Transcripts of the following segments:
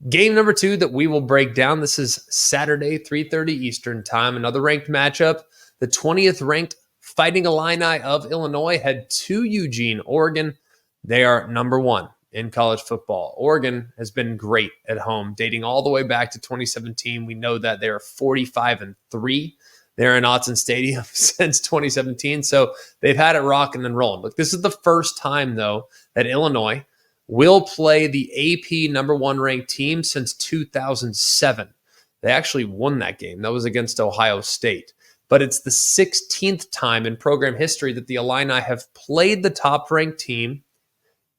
Game number 2 that we will break down. This is Saturday, 3:30 Eastern time. Another ranked matchup. The 20th ranked Fighting Illini of Illinois head to Eugene, Oregon. They are number 1 in college football. Oregon has been great at home, dating all the way back to 2017. We know that they are 45-3. They're in Autzen Stadium since 2017, so they've had it rocking and rolling. Look, this is the first time, though, that Illinois will play the AP number 1 ranked team since 2007. They actually won that game. That was against Ohio State. But it's the 16th time in program history that the Illini have played the top ranked team,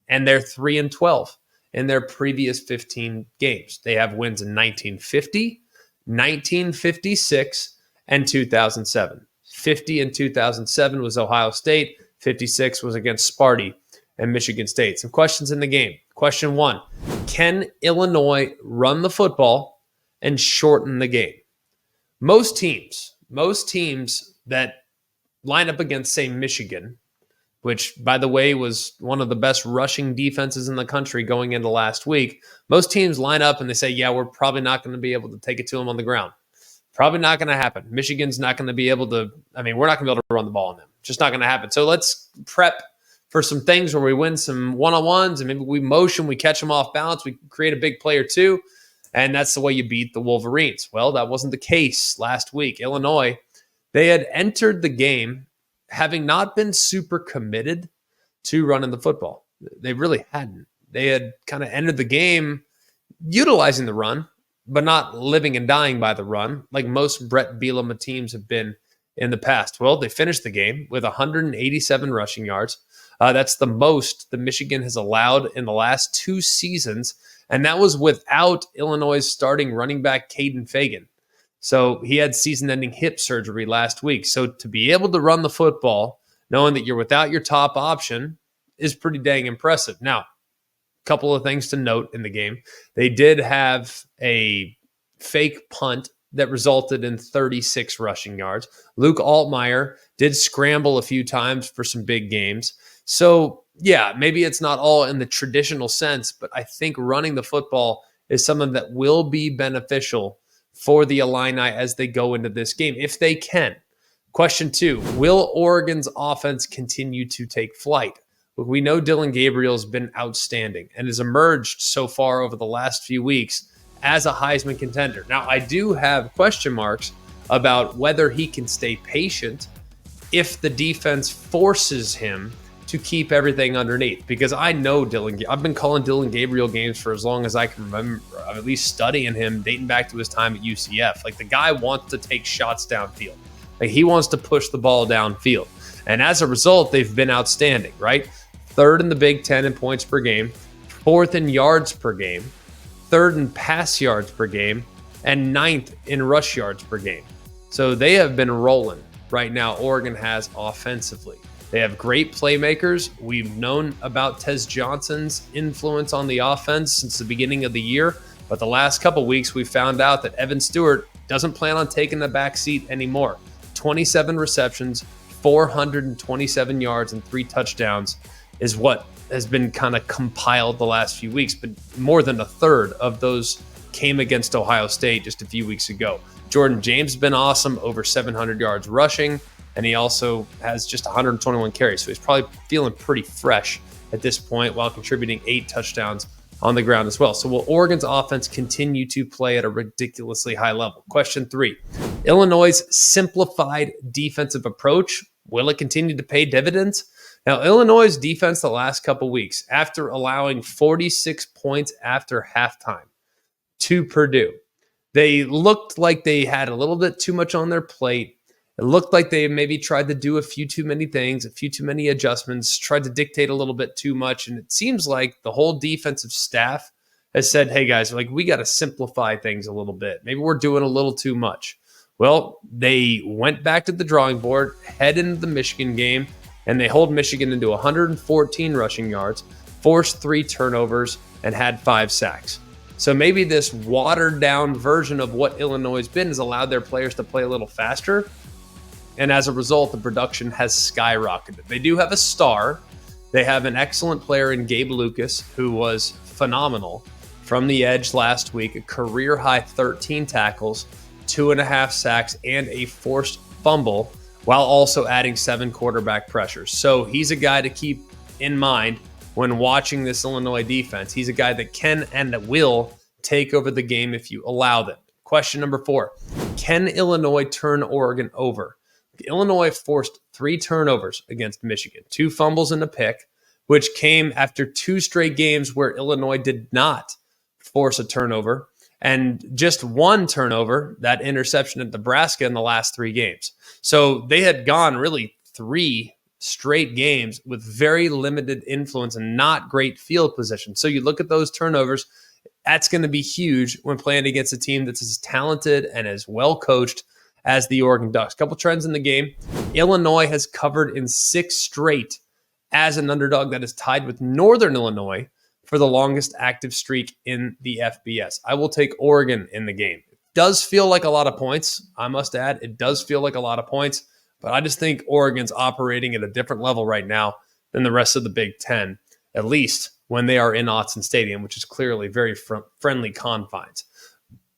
and they're 3-12 in their previous 15 games. They have wins in 1950, 1956, and 2007. 50 in 2007 was Ohio State. 56 was against Sparty and Michigan State. Some questions in the game. Question 1, can Illinois run the football and shorten the game? Most teams that line up against, say, Michigan, which, by the way, was one of the best rushing defenses in the country going into last week, most teams line up and they say, yeah, we're probably not going to be able to take it to them on the ground. Probably not going to happen. Michigan's not going to be able to, we're not going to be able to run the ball on them. Just not going to happen. So let's prep for some things where we win some one-on-ones and maybe we motion, we catch them off balance, we create a big play or two, and that's the way you beat the Wolverines. Well, that wasn't the case last week. Illinois, they had entered the game having not been super committed to running the football. They really hadn't. They had kind of entered the game utilizing the run, but not living and dying by the run like most Brett Bielema teams have been in the past. Well, they finished the game with 187 rushing yards. That's the most that Michigan has allowed in the last 2 seasons, and that was without Illinois' starting running back Caden Fagan. So he had season-ending hip surgery last week. So to be able to run the football, knowing that you're without your top option, is pretty dang impressive. Now, a couple of things to note in the game. They did have a fake punt that resulted in 36 rushing yards. Luke Altmaier did scramble a few times for some big games. So, yeah, maybe it's not all in the traditional sense, but I think running the football is something that will be beneficial for the Illini as they go into this game, if they can. Question 2, will Oregon's offense continue to take flight? We know Dylan Gabriel's been outstanding and has emerged so far over the last few weeks as a Heisman contender. Now, I do have question marks about whether he can stay patient if the defense forces him to keep everything underneath, because I know I've been calling Dylan Gabriel games for as long as I can remember. I'm at least studying him dating back to his time at UCF. Like, the guy wants to take shots downfield. Like, he wants to push the ball downfield. And as a result, they've been outstanding, right? 3rd in the Big Ten in points per game, 4th in yards per game, 3rd in pass yards per game, and 9th in rush yards per game. So they have been rolling right now, Oregon has offensively. They have great playmakers. We've known about Tez Johnson's influence on the offense since the beginning of the year, but the last couple weeks we found out that Evan Stewart doesn't plan on taking the back seat anymore. 27 receptions, 427 yards, and 3 touchdowns is what has been kind of compiled the last few weeks, but more than a third of those came against Ohio State just a few weeks ago. Jordan James has been awesome, over 700 yards rushing, and he also has just 121 carries. So he's probably feeling pretty fresh at this point while contributing 8 touchdowns on the ground as well. So will Oregon's offense continue to play at a ridiculously high level? Question 3, Illinois' simplified defensive approach, will it continue to pay dividends? Now, Illinois' defense the last couple weeks, after allowing 46 points after halftime to Purdue, they looked like they had a little bit too much on their plate. It looked like they maybe tried to do a few too many things, a few too many adjustments, tried to dictate a little bit too much. And it seems like the whole defensive staff has said, hey, guys, we got to simplify things a little bit. Maybe we're doing a little too much. Well, they went back to the drawing board, head into the Michigan game, and they hold Michigan into 114 rushing yards, forced 3 turnovers, and had 5 sacks. So maybe this watered-down version of what Illinois has been has allowed their players to play a little faster. And as a result, the production has skyrocketed. They do have a star. They have an excellent player in Gabe Lucas, who was phenomenal from the edge last week, a career high 13 tackles, 2.5 sacks, and a forced fumble, while also adding 7 quarterback pressures. So he's a guy to keep in mind when watching this Illinois defense. He's a guy that can and will take over the game if you allow them. Question number 4, can Illinois turn Oregon over? Illinois forced 3 turnovers against Michigan, 2 fumbles and a pick, which came after 2 straight games where Illinois did not force a turnover, and just 1 turnover, that interception at Nebraska, in the last 3 games. So they had gone really 3 straight games with very limited influence and not great field position. So you look at those turnovers, that's going to be huge when playing against a team that's as talented and as well coached as the Oregon Ducks. Couple trends in the game. Illinois has covered in 6 straight as an underdog. That is tied with Northern Illinois for the longest active streak in the FBS. I will take Oregon in the game. It does feel like a lot of points, I must add. It does feel like a lot of points, but I just think Oregon's operating at a different level right now than the rest of the Big Ten, at least when they are in Autzen Stadium, which is clearly very friendly confines.